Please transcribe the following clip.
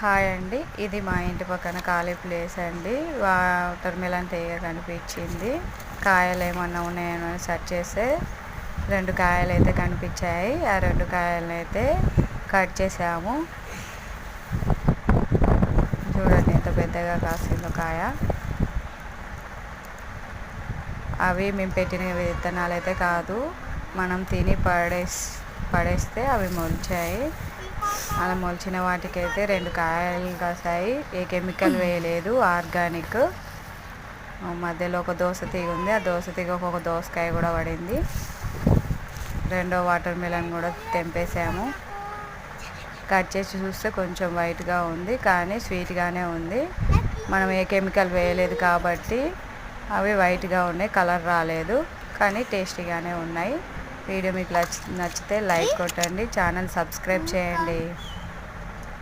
Hi అండి. ఇది మా ఇంటి పక్కన ఖాళీ ప్లేస్ అండి. వాటర్ మిలన్ తీగ కనిపించింది. కాయలు ఏమన్నా ఉన్నాయేమో అని సెర్చ్ చేస్తే 2 కాయలు అయితే కనిపించాయి. ఆ 2 కాయలను అయితే కట్ చేసాము. చూడండి ఎంత పెద్దగా కాసిందో కాయ. అవి మేము పెట్టిన విత్తనాలు అయితే కాదు, మనం తిని పడేస్తే అవి మొలిచాయి. అలా మొలిచిన వాటికైతే 2 కాయలు కాసాయి. ఏ కెమికల్ వేయలేదు, ఆర్గానిక్. మధ్యలో ఒక దోస తీగ ఉంది. ఆ దోస తీగ ఒక దోసకాయ కూడా పడింది. రెండో వాటర్ మిలన్ కూడా తెంపేసాము. కట్ చేసి చూస్తే కొంచెం వైట్గా ఉంది, కానీ స్వీట్గానే ఉంది. మనం ఏ కెమికల్ వేయలేదు కాబట్టి అవి వైట్గా ఉన్నాయి, కలర్ రాలేదు, కానీ టేస్టీగానే ఉన్నాయి. వీడియో మీకు నచ్చితే లైక్ కొట్టండి, ఛానల్ సబ్స్క్రైబ్ చేయండి.